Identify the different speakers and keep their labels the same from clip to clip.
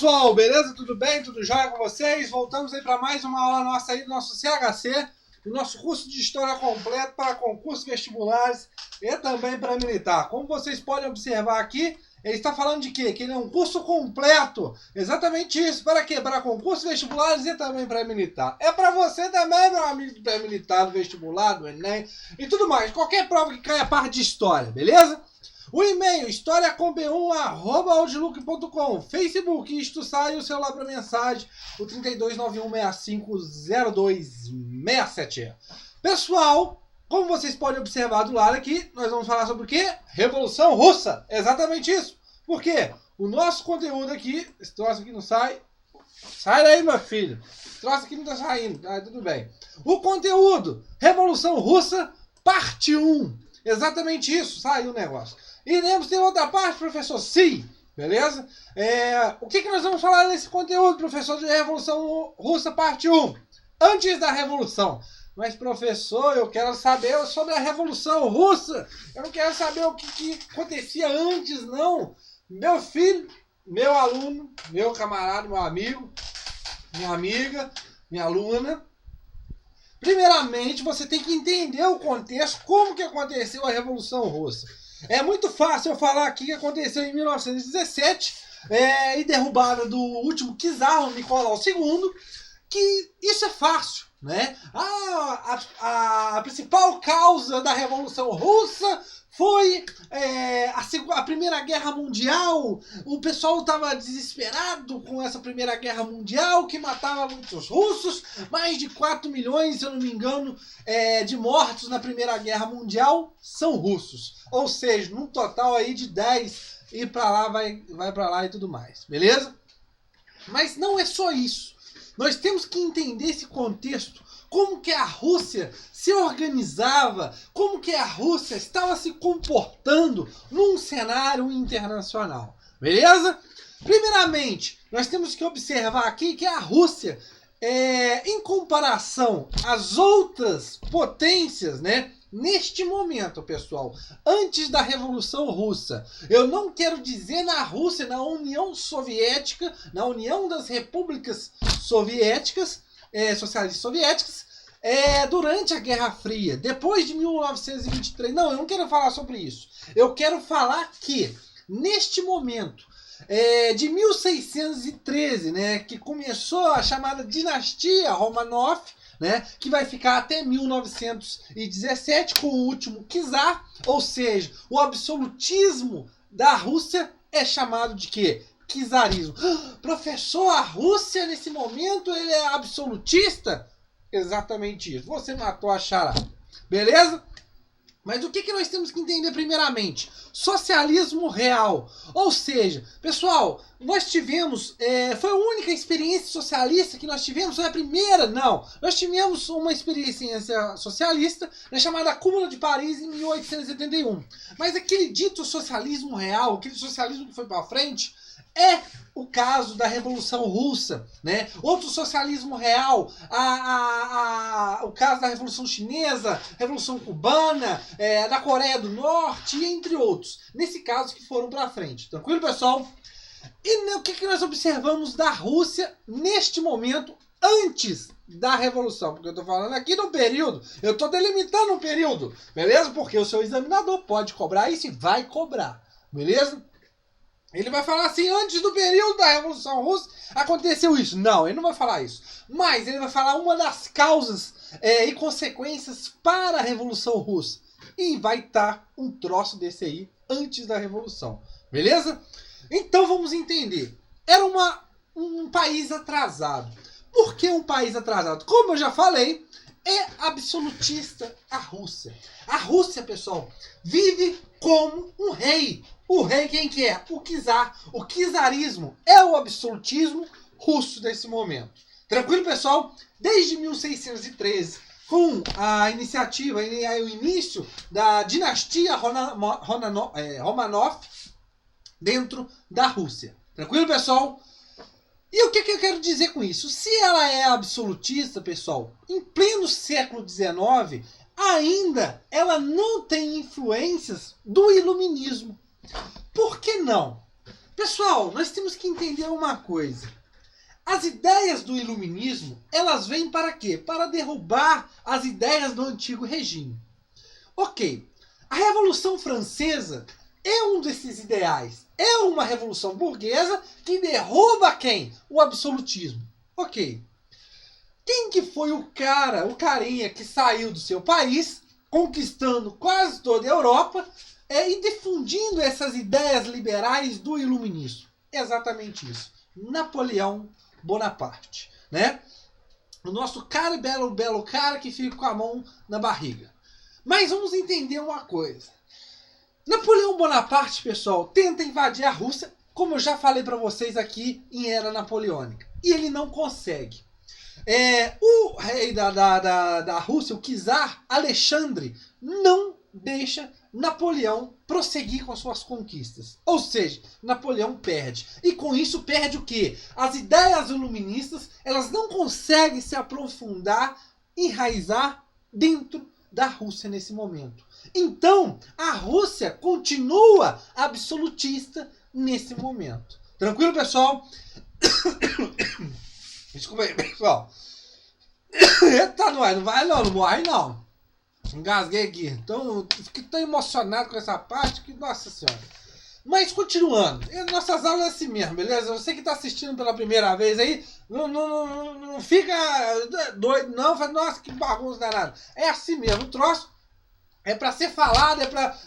Speaker 1: Pessoal, beleza? Tudo bem? Tudo jóia com vocês? Voltamos aí para mais uma aula nossa aí do nosso CHC, do nosso curso de História completo para concursos vestibulares e também para militar. Como vocês podem observar aqui, ele está falando de quê? Que ele é um curso completo. Exatamente isso. Para quê? Para concursos vestibulares e também para militar. É para você também, meu amigo do pré-militar, do vestibular, do Enem e tudo mais. Qualquer prova que caia parte de história, beleza? O e-mail, historiacom1@outlook.com. Facebook, isto sai, o celular para mensagem, o 3291650267. Pessoal, como vocês podem observar do lado aqui, nós vamos falar sobre o quê? Revolução Russa. Exatamente isso. Por quê? O nosso conteúdo aqui, esse troço aqui não sai. Sai daí, meu filho. Esse troço aqui não tá saindo. Ah, tudo bem. O conteúdo, Revolução Russa, parte 1. Exatamente isso. Saiu o negócio. Iremos ter outra parte, professor? Sim. Beleza? O que nós vamos falar nesse conteúdo, professor, de Revolução Russa, parte 1? Antes da Revolução. Mas, professor, eu quero saber sobre a Revolução Russa. Eu não quero saber o que acontecia antes, não. Meu filho, meu aluno, meu camarada, meu amigo, minha amiga, minha aluna. Primeiramente, você tem que entender o contexto, como que aconteceu a Revolução Russa. É muito fácil eu falar aqui que aconteceu em 1917 e derrubada do último czar, Nicolau II, que isso é fácil, né? A principal causa da Revolução Russa foi a Primeira Guerra Mundial. O pessoal estava desesperado com essa Primeira Guerra Mundial, que matava muitos russos. Mais de 4 milhões, se eu não me engano, de mortos na Primeira Guerra Mundial são russos. Ou seja, num total aí de 10, e para lá vai para lá e tudo mais. Beleza? Mas não é só isso. Nós temos que entender esse contexto, como que a Rússia se organizava, como que a Rússia estava se comportando num cenário internacional. Beleza? Primeiramente, nós temos que observar aqui que a Rússia, em comparação às outras potências, né? Neste momento, pessoal, antes da Revolução Russa, eu não quero dizer na Rússia, na União Soviética, na União das Repúblicas Soviéticas, socialistas soviéticas, durante a Guerra Fria, depois de 1923. Não, eu não quero falar sobre isso. Eu quero falar que, neste momento, de 1613, né, que começou a chamada dinastia Romanov, né, que vai ficar até 1917 com o último czar, ou seja, o absolutismo da Rússia é chamado de quê? Czarismo. Professor, a Rússia nesse momento ele é absolutista? Exatamente isso. Você matou a charada. Beleza? Mas o que nós temos que entender primeiramente? Socialismo real. Ou seja, pessoal, nós tivemos... foi a única experiência socialista que nós tivemos? Foi a primeira? Não. Nós tivemos uma experiência socialista, né, chamada Cúmula de Paris, em 1871. Mas aquele dito socialismo real, aquele socialismo que foi para frente... é o caso da Revolução Russa, né? Outro socialismo real, o caso da Revolução Chinesa, Revolução Cubana, da Coreia do Norte, entre outros. Nesse caso que foram para frente. Tranquilo, pessoal? E o que nós observamos da Rússia neste momento, antes da Revolução? Porque eu estou falando aqui do período, eu estou delimitando um período, beleza? Porque o seu examinador pode cobrar isso e vai cobrar, beleza? Ele vai falar assim, antes do período da Revolução Russa aconteceu isso. Não, ele não vai falar isso. Mas ele vai falar uma das causas e consequências para a Revolução Russa. E vai estar um troço desse aí antes da Revolução. Beleza? Então vamos entender. Era um país atrasado. Por que um país atrasado? Como eu já falei, é absolutista a Rússia. A Rússia, pessoal, vive como um rei. O rei quem que é? O czar. O czarismo é o absolutismo russo desse momento. Tranquilo, pessoal? Desde 1613, com a iniciativa, o início da dinastia Romanov dentro da Rússia. Tranquilo, pessoal? E o que eu quero dizer com isso? Se ela é absolutista, pessoal, em pleno século XIX, ainda ela não tem influências do iluminismo. Por que não? Pessoal, nós temos que entender uma coisa. As ideias do iluminismo, elas vêm para quê? Para derrubar as ideias do antigo regime. Ok, a Revolução Francesa é um desses ideais. É uma revolução burguesa que derruba quem? O absolutismo. Ok. Quem que foi o carinha que saiu do seu país, conquistando quase toda a Europa e difundindo essas ideias liberais do iluminismo? Exatamente isso. Napoleão Bonaparte, né? O nosso cara e belo cara que fica com a mão na barriga. Mas vamos entender uma coisa. Napoleão Bonaparte, pessoal, tenta invadir a Rússia, como eu já falei para vocês aqui em Era Napoleônica. E ele não consegue. O rei da Rússia, o czar Alexandre, não deixa Napoleão prosseguir com as suas conquistas. Ou seja, Napoleão perde. E com isso perde o quê? As ideias iluministas, elas não conseguem se aprofundar, enraizar dentro da Rússia nesse momento. Então, a Rússia continua absolutista nesse momento. Tranquilo, pessoal? Desculpa aí, pessoal. Eita, não morre não. Engasguei aqui. Então, fiquei tão emocionado com essa parte que, nossa senhora. Mas, continuando. Nossas aulas é assim mesmo, beleza? Você que está assistindo pela primeira vez aí, não fica doido não. Fala, nossa, que bagunça danada. É assim mesmo, o troço é pra ser falado,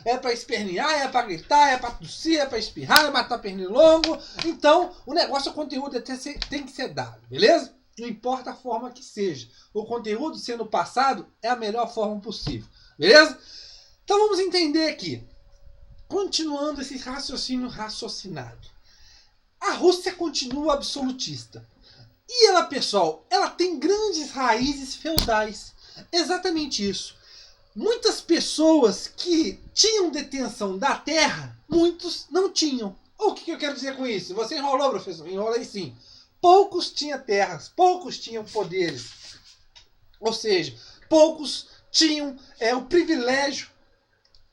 Speaker 1: é pra espernear, é pra gritar, é pra tossir, é pra espirrar, é matar pernilongo. Então, o negócio, o conteúdo tem que ser dado, beleza? Não importa a forma que seja. O conteúdo sendo passado é a melhor forma possível. Beleza? Então vamos entender aqui. Continuando esse raciocínio raciocinado. A Rússia continua absolutista. E ela, pessoal, ela tem grandes raízes feudais. Exatamente isso. Muitas pessoas que tinham detenção da terra, muitos não tinham. O que eu quero dizer com isso? Você enrolou, professor? Enrolei sim. Poucos tinham terras, poucos tinham poderes. Ou seja, poucos tinham o privilégio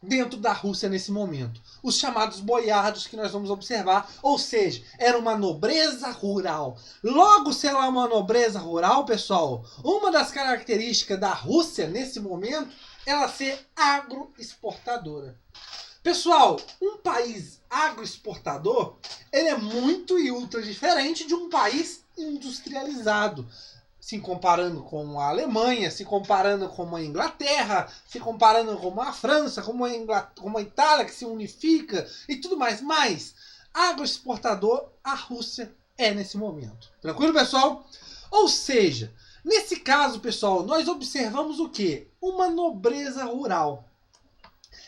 Speaker 1: dentro da Rússia nesse momento. Os chamados boiardos que nós vamos observar. Ou seja, era uma nobreza rural. Logo, se ela é uma nobreza rural, pessoal, uma das características da Rússia nesse momento é ela ser agroexportadora. Pessoal, um país agroexportador, ele é muito e ultra diferente de um país industrializado. Se comparando com a Alemanha, se comparando com a Inglaterra, se comparando com a França, com a Itália, que se unifica e tudo mais. Mas, agroexportador, a Rússia é nesse momento. Tranquilo, pessoal? Ou seja, nesse caso, pessoal, nós observamos o quê? Uma nobreza rural.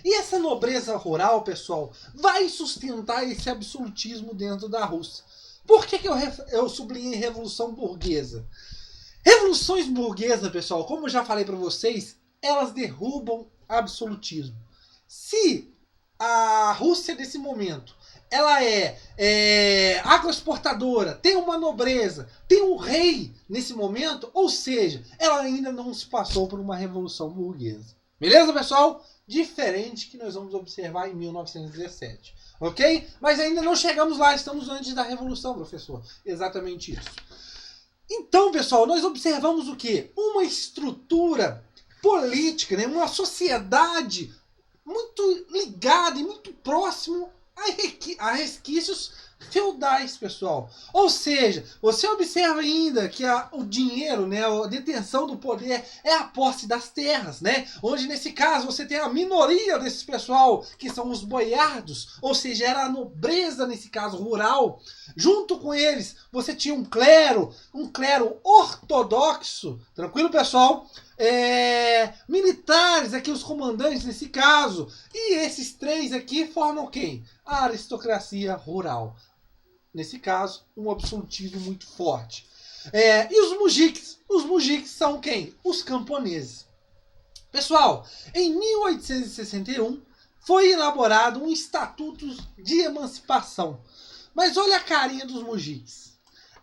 Speaker 1: E essa nobreza rural, pessoal, vai sustentar esse absolutismo dentro da Rússia. Por que eu sublinhei Revolução Burguesa? Revoluções burguesas, pessoal, como eu já falei para vocês, elas derrubam absolutismo. Se a Rússia desse momento ela é agroexportadora, tem uma nobreza, tem um rei nesse momento, ou seja, ela ainda não se passou por uma revolução burguesa. Beleza, pessoal? Diferente que nós vamos observar em 1917. Ok? Mas ainda não chegamos lá, estamos antes da revolução, professor. Exatamente isso. Então, pessoal, nós observamos o quê? Uma estrutura política, né? Uma sociedade muito ligada e muito próximo a resquícios feudais, pessoal. Ou seja, você observa ainda que o dinheiro, né, a detenção do poder é a posse das terras, né? Onde nesse caso você tem a minoria desse pessoal, que são os boiardos, ou seja, era a nobreza nesse caso rural. Junto com eles, você tinha um clero ortodoxo, tranquilo, pessoal? Militares aqui, os comandantes nesse caso. E esses três aqui formam quem? A aristocracia rural. Nesse caso, um absolutismo muito forte. E os mujiks? Os mujiks são quem? Os camponeses. Pessoal, em 1861 foi elaborado um estatuto de emancipação. Mas olha a carinha dos mujiks.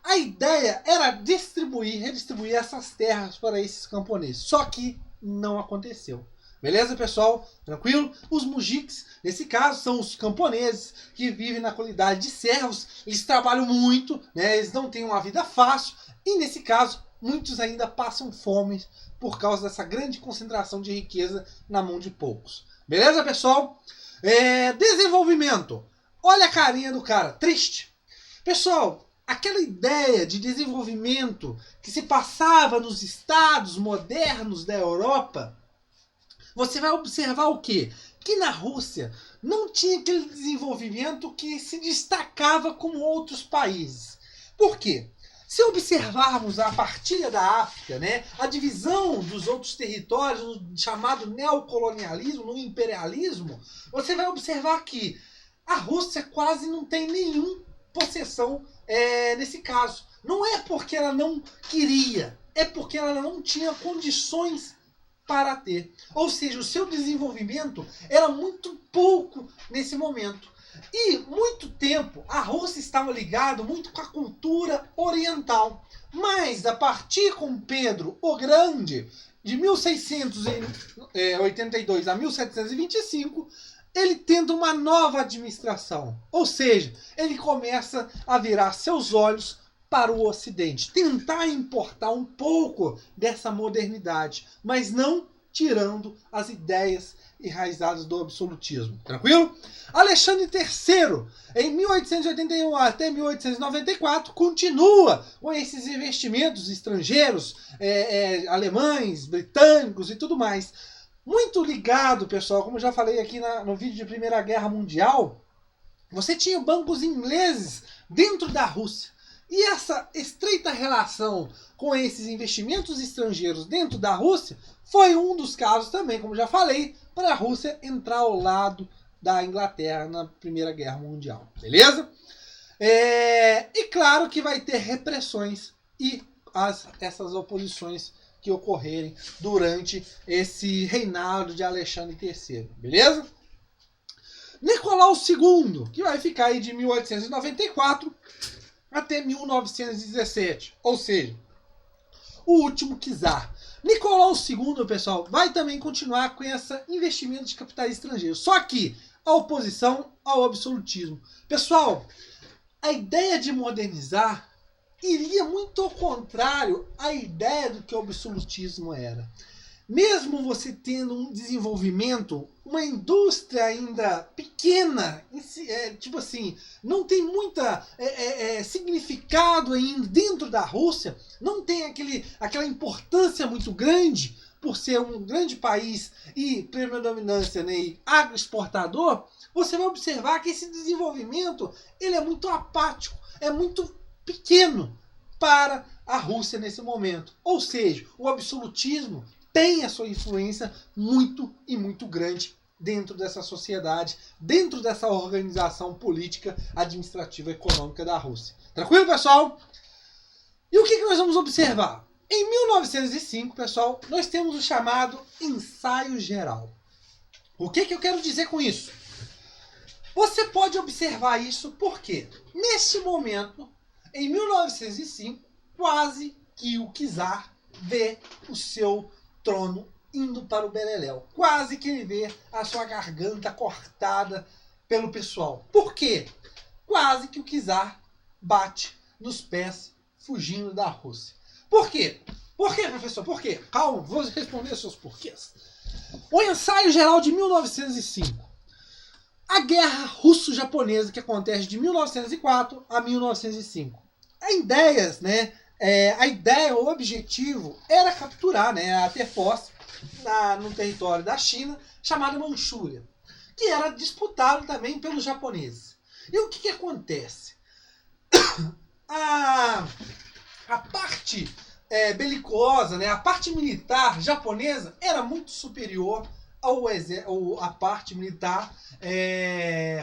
Speaker 1: A ideia era redistribuir essas terras para esses camponeses. Só que não aconteceu. Beleza, pessoal? Tranquilo? Os mujiks, nesse caso, são os camponeses que vivem na qualidade de servos. Eles trabalham muito, né? Eles não têm uma vida fácil. E, nesse caso, muitos ainda passam fome por causa dessa grande concentração de riqueza na mão de poucos. Beleza, pessoal? Desenvolvimento. Olha a carinha do cara, triste. Pessoal, aquela ideia de desenvolvimento que se passava nos estados modernos da Europa, você vai observar o quê? Que na Rússia não tinha aquele desenvolvimento que se destacava como outros países. Por quê? Se observarmos a partilha da África, né, a divisão dos outros territórios, no chamado neocolonialismo, no imperialismo, você vai observar que a Rússia quase não tem nenhuma possessão nesse caso. Não é porque ela não queria, é porque ela não tinha condições para ter. Ou seja, o seu desenvolvimento era muito pouco nesse momento. E muito tempo a Rússia estava ligada muito com a cultura oriental. Mas a partir com Pedro o Grande, de 1682 a 1725, ele tenta uma nova administração. Ou seja, ele começa a virar seus olhos para o Ocidente, tentar importar um pouco dessa modernidade, mas não tirando as ideias enraizadas do absolutismo. Tranquilo? Alexandre III, em 1881 até 1894, continua com esses investimentos estrangeiros, alemães, britânicos e tudo mais. Muito ligado, pessoal, como eu já falei aqui no vídeo de Primeira Guerra Mundial, você tinha bancos ingleses dentro da Rússia. E essa estreita relação com esses investimentos estrangeiros dentro da Rússia foi um dos casos também, como já falei, para a Rússia entrar ao lado da Inglaterra na Primeira Guerra Mundial. Beleza? E claro que vai ter repressões e essas oposições que ocorrerem durante esse reinado de Alexandre III. Beleza? Nicolau II, que vai ficar aí de 1894 até 1917, ou seja, o último czar. Nicolau II, pessoal, vai também continuar com esse investimento de capitais estrangeiros, só que a oposição ao absolutismo. Pessoal, a ideia de modernizar iria muito ao contrário à ideia do que o absolutismo era. Mesmo você tendo um desenvolvimento, uma indústria ainda pequena, tipo assim, não tem muita significado ainda dentro da Rússia, não tem aquela importância muito grande por ser um grande país e predominância, né, agroexportador, você vai observar que esse desenvolvimento ele é muito apático, é muito pequeno para a Rússia nesse momento. Ou seja, o absolutismo tem a sua influência muito e muito grande dentro dessa sociedade, dentro dessa organização política, administrativa e econômica da Rússia. Tranquilo, pessoal? E o que nós vamos observar? Em 1905, pessoal, nós temos o chamado ensaio geral. O que eu quero dizer com isso? Você pode observar isso porque, neste momento, em 1905, quase que o czar vê o seu trono indo para o beleléu. Quase que ele vê a sua garganta cortada pelo pessoal. Por quê? Quase que o czar bate nos pés fugindo da Rússia. Por quê? Por quê, professor? Por quê? Calma, vou responder os seus porquês. O ensaio geral de 1905. A guerra russo-japonesa que acontece de 1904 a 1905. A ideia, o objetivo era capturar, né, ter posse no território da China, chamado Manchúria, que era disputado também pelos japoneses. E o que acontece? A parte belicosa, né, a parte militar japonesa era muito superior à parte militar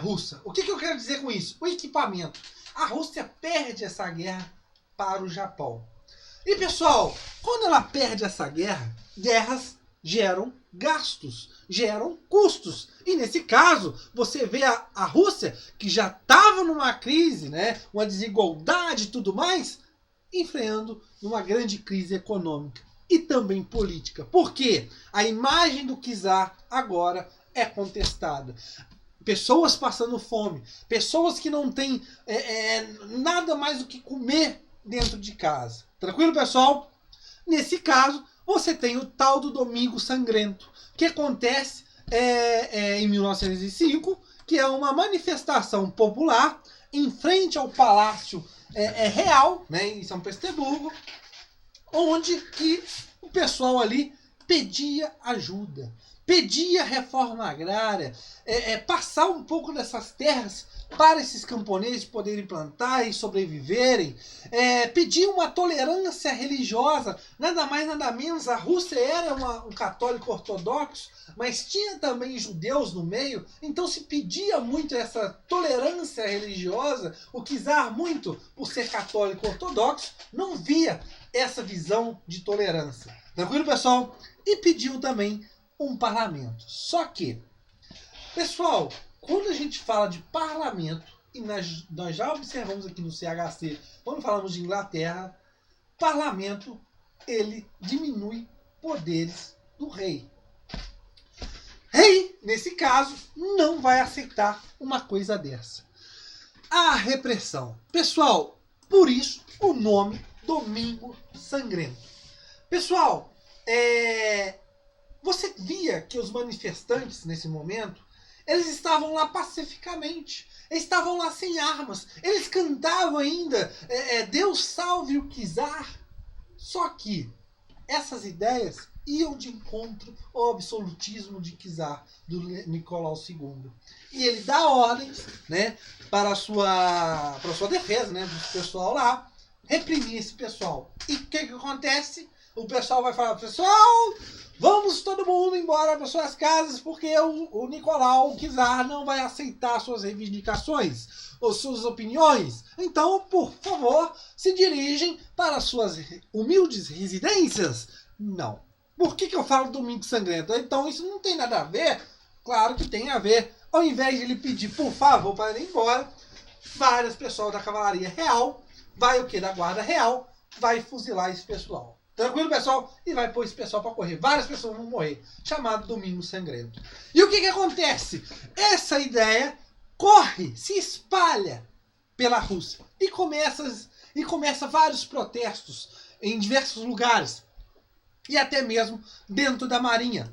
Speaker 1: russa. O que eu quero dizer com isso? O equipamento. A Rússia perde essa guerra para o Japão. E pessoal, quando ela perde essa guerra, guerras geram gastos, geram custos. E nesse caso, você vê a Rússia, que já estava numa crise, né, uma desigualdade e tudo mais, enfrentando uma grande crise econômica. e também política. Por quê? A imagem do czar agora é contestada. Pessoas passando fome, pessoas que não têm nada mais do que comer dentro de casa. Tranquilo, pessoal? Nesse caso, você tem o tal do Domingo Sangrento, que acontece em 1905, que é uma manifestação popular em frente ao Palácio Real, né, em São Petersburgo, onde que o pessoal ali pedia ajuda, pedia reforma agrária, passar um pouco dessas terras para esses camponeses poderem plantar e sobreviverem, pedir uma tolerância religiosa, nada mais nada menos. A Rússia era um católico ortodoxo, mas tinha também judeus no meio, então se pedia muito essa tolerância religiosa. O czar, muito por ser católico ortodoxo, não via essa visão de tolerância. Tranquilo, pessoal? E pediu também um parlamento. Só que, pessoal, quando a gente fala de parlamento, e nós já observamos aqui no CHC, quando falamos de Inglaterra, parlamento, ele diminui poderes do rei. Rei, nesse caso, não vai aceitar uma coisa dessa. A repressão. Pessoal, por isso o nome Domingo Sangrento. Pessoal, você via que os manifestantes, nesse momento, eles estavam lá pacificamente. Eles estavam lá sem armas. Eles cantavam ainda Deus salve o czar. Só que essas ideias iam de encontro ao absolutismo de czar do Nicolau II. E ele dá ordens, né, para a sua defesa, né, do pessoal lá, reprimir esse pessoal. E o que acontece? O pessoal vai falar, pessoal, vamos todo mundo embora para suas casas, porque o Nicolau, o czar, não vai aceitar suas reivindicações ou suas opiniões. Então, por favor, se dirigem para suas humildes residências. Não. Por que eu falo Domingo Sangrento? Então, isso não tem nada a ver? Claro que tem a ver. Ao invés de ele pedir, por favor, para ir embora, várias pessoas da Cavalaria Real, vai o quê? Da Guarda Real, vai fuzilar esse pessoal. Tranquilo, pessoal? E vai pôr esse pessoal para correr. Várias pessoas vão morrer. Chamado Domingo Sangrento. E o que acontece? Essa ideia corre, se espalha pela Rússia. E começa vários protestos em diversos lugares. E até mesmo dentro da Marinha.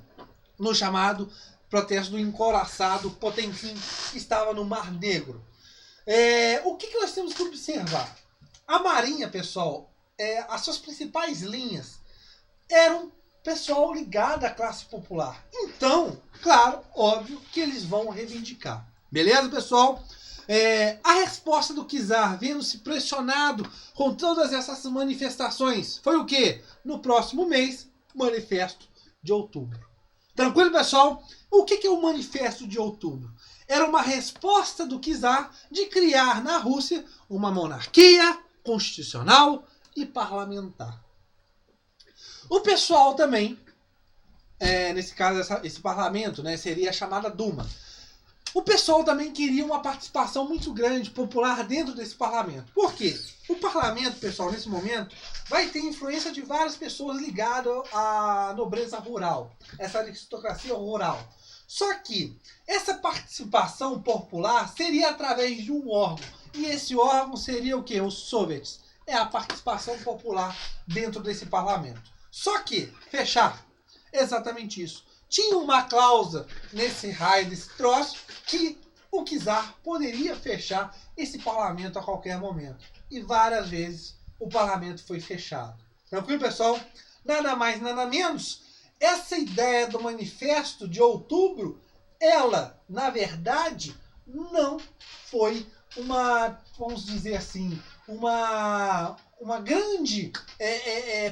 Speaker 1: No chamado protesto do encouraçado Potemkin, que estava no Mar Negro. O que nós temos que observar? A Marinha, pessoal, as suas principais linhas eram pessoal ligado à classe popular. Então, claro, óbvio que eles vão reivindicar. Beleza, pessoal? A resposta do czar, vendo-se pressionado com todas essas manifestações, foi o quê? No próximo mês, Manifesto de Outubro. Tranquilo, pessoal? O que é o Manifesto de Outubro? Era uma resposta do czar de criar na Rússia uma monarquia constitucional e parlamentar. O pessoal também, nesse caso, esse parlamento, né, seria a chamada Duma. O pessoal também queria uma participação muito grande, popular, dentro desse parlamento. Por quê? O parlamento, pessoal, nesse momento, vai ter influência de várias pessoas ligadas à nobreza rural, essa aristocracia rural. Só que essa participação popular seria através de um órgão. E esse órgão seria o quê? Os soviets. É a participação popular dentro desse parlamento. Só que, fechar, exatamente isso. Tinha uma cláusula nesse raio desse troço que o czar poderia fechar esse parlamento a qualquer momento. E várias vezes o parlamento foi fechado. Tranquilo, pessoal? Nada mais, nada menos. Essa ideia do Manifesto de Outubro, ela, na verdade, não foi vamos dizer assim, uma grande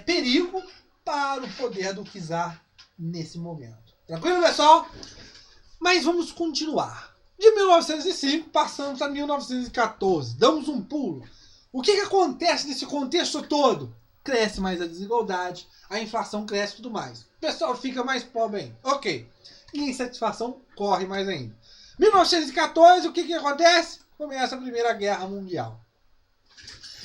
Speaker 1: perigo para o poder do czar nesse momento. Tranquilo, pessoal? Mas vamos continuar. De 1905, passamos para 1914. Damos um pulo. O que acontece nesse contexto todo? Cresce mais a desigualdade, a inflação cresce e tudo mais. O pessoal fica mais pobre ainda. Ok. E a insatisfação corre mais ainda. 1914, o que acontece? Começa a Primeira Guerra Mundial.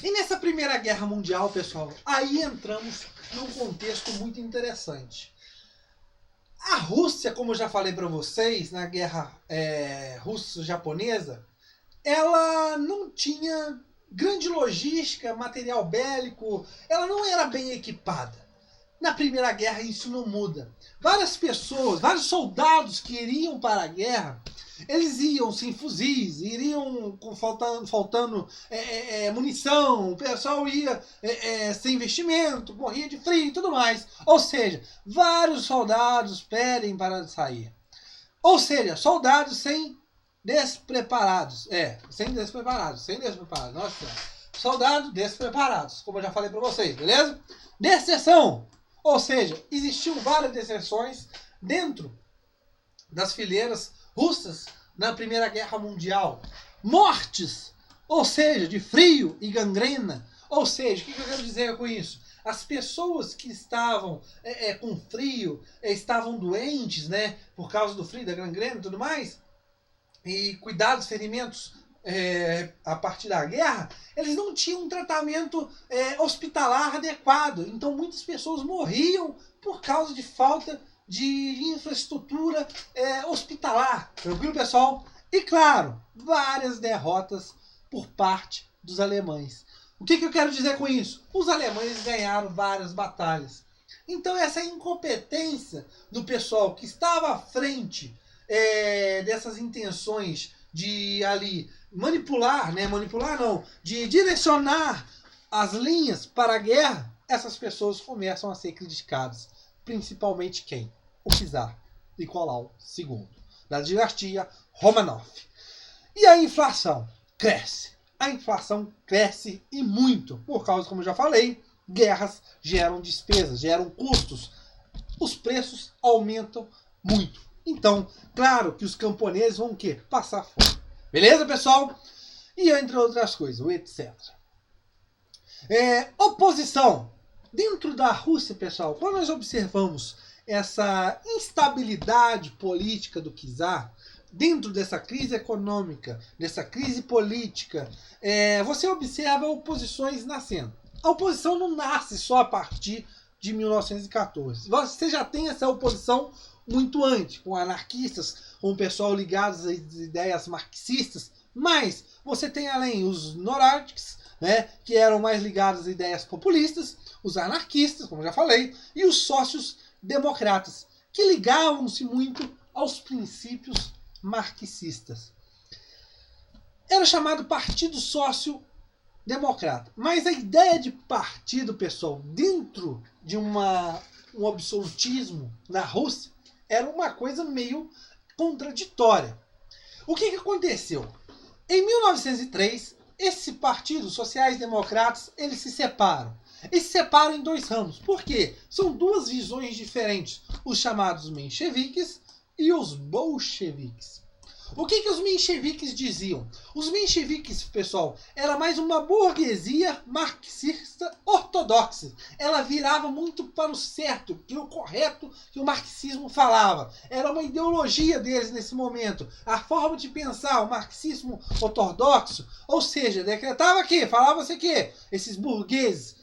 Speaker 1: E nessa Primeira Guerra Mundial, pessoal, aí entramos num contexto muito interessante. A Rússia, como eu já falei para vocês, na guerra russo-japonesa, ela não tinha grande logística, material bélico, ela não era bem equipada. Na Primeira Guerra isso não muda. Várias pessoas, vários soldados que iriam para a guerra, eles iam sem fuzis, iriam faltando munição, o pessoal ia sem investimento, morria de frio e tudo mais. Ou seja, vários soldados pedem para sair. Ou seja, soldados sem despreparados. Sem despreparados. Nossa, soldados despreparados, como eu já falei para vocês, beleza? Deserção. Ou seja, existiam várias deserções dentro das fileiras russas na Primeira Guerra Mundial. Mortes, ou seja, de frio e gangrena. Ou seja, o que eu quero dizer com isso? As pessoas que estavam com frio, estavam doentes, né, por causa do frio, da gangrena e tudo mais, e cuidados, ferimentos a partir da guerra, eles não tinham um tratamento hospitalar adequado. Então muitas pessoas morriam por causa de falta de infraestrutura hospitalar. Tranquilo, pessoal? E claro, várias derrotas por parte dos alemães. O que eu quero dizer com isso? Os alemães ganharam várias batalhas. Então essa incompetência do pessoal que estava à frente dessas intenções de ali manipular, de direcionar as linhas para a guerra, essas pessoas começam a ser criticadas. Principalmente quem? O czar Nicolau II, da dinastia Romanov. E a inflação cresce. A inflação cresce e muito, por causa, como eu já falei, guerras geram despesas, geram custos. Os preços aumentam muito. Então, claro que os camponeses vão o quê? Passar fome. Beleza, pessoal? E entre outras coisas, etc. Oposição. Dentro da Rússia, pessoal, quando nós observamos essa instabilidade política do czar, dentro dessa crise econômica, dessa crise política, você observa oposições nascendo. A oposição não nasce só a partir de 1914. Você já tem essa oposição muito antes, com anarquistas, com o pessoal ligado às ideias marxistas, mas você tem além os Norodkiks, né, que eram mais ligados às ideias populistas, os anarquistas, como eu já falei, e os sócios democratas, que ligavam-se muito aos princípios marxistas. Era chamado Partido Sócio Democrata. Mas a ideia de partido, pessoal, dentro de um absolutismo na Rússia, era uma coisa meio contraditória. O que aconteceu? Em 1903, esse partido, os sociais-democratas, eles se separam. Eles se separam em dois ramos. Por quê? São duas visões diferentes. Os chamados mencheviques e os bolcheviques. O que os mencheviques diziam? Os mencheviques, pessoal, era mais uma burguesia marxista ortodoxa. Ela virava muito para o certo, que o correto que o marxismo falava. Era uma ideologia deles nesse momento. A forma de pensar, o marxismo ortodoxo, ou seja, decretava que, falava-se que esses burgueses.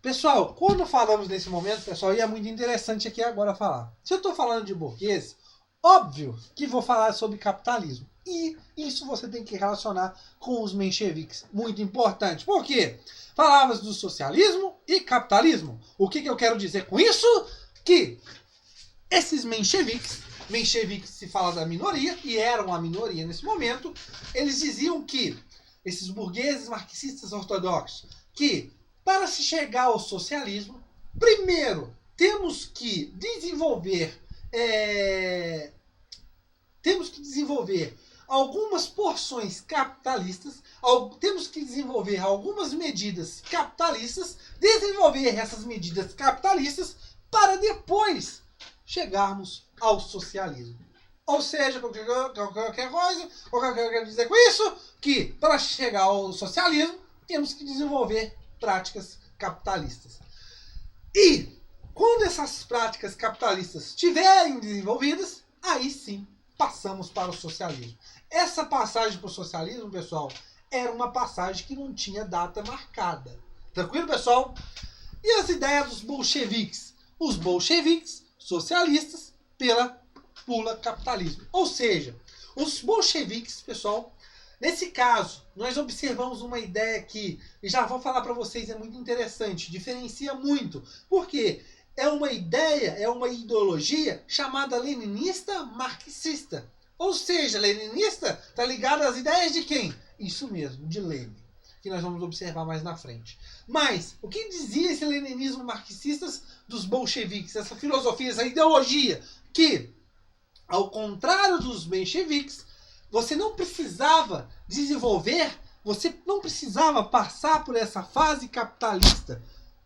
Speaker 1: Pessoal, quando falamos nesse momento, pessoal, e é muito interessante aqui agora falar. Se eu estou falando de burgueses, óbvio que vou falar sobre capitalismo. E isso você tem que relacionar com os mencheviques. Muito importante. Por quê? Falávamos do socialismo e capitalismo. O que eu quero dizer com isso? Que esses mencheviques se fala da minoria, e eram a minoria nesse momento, eles diziam que, esses burgueses marxistas ortodoxos, que para se chegar ao socialismo, primeiro temos que desenvolver algumas porções capitalistas, temos que desenvolver algumas medidas capitalistas, desenvolver essas medidas capitalistas para depois chegarmos ao socialismo. Ou seja, qualquer coisa, o que eu quero dizer com isso? Que para chegar ao socialismo, temos que desenvolver práticas capitalistas. E quando essas práticas capitalistas estiverem desenvolvidas, aí sim passamos para o socialismo. Essa passagem para o socialismo, pessoal, era uma passagem que não tinha data marcada. Tranquilo, pessoal? E as ideias dos bolcheviques? Os bolcheviques, socialistas, pula capitalismo. Ou seja, os bolcheviques, pessoal, nesse caso, nós observamos uma ideia que, e já vou falar para vocês, é muito interessante, diferencia muito. Por quê? É uma ideia, é uma ideologia chamada leninista marxista. Ou seja, leninista está ligado às ideias de quem? Isso mesmo, de Lenin, que nós vamos observar mais na frente. Mas, o que dizia esse leninismo marxista dos bolcheviques, essa filosofia, essa ideologia, que, ao contrário dos mencheviques, você não precisava desenvolver, você não precisava passar por essa fase capitalista.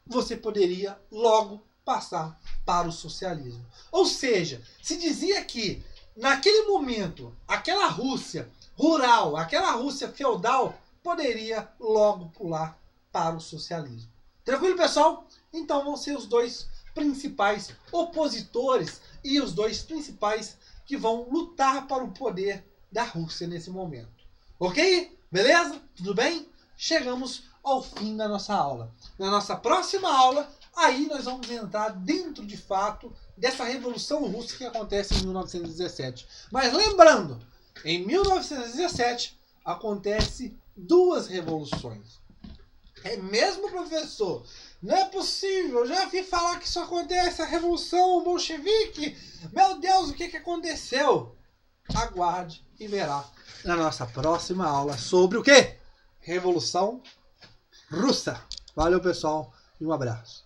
Speaker 1: Você poderia logo passar para o socialismo. Ou seja, se dizia que, naquele momento, aquela Rússia rural, aquela Rússia feudal, poderia logo pular para o socialismo. Tranquilo, pessoal? Então vão ser os dois principais opositores e os dois principais que vão lutar para o poder da Rússia nesse momento. Ok? Beleza? Tudo bem? Chegamos ao fim da nossa aula. Na nossa próxima aula, aí nós vamos entrar dentro de fato dessa Revolução Russa que acontece em 1917. Mas lembrando, em 1917 acontece duas revoluções. É mesmo, professor? Não é possível, eu já vi falar que isso acontece, a Revolução Bolchevique. Meu Deus, o que aconteceu? Aguarde e verá na nossa próxima aula sobre o quê? Revolução Russa. Valeu, pessoal, e um abraço.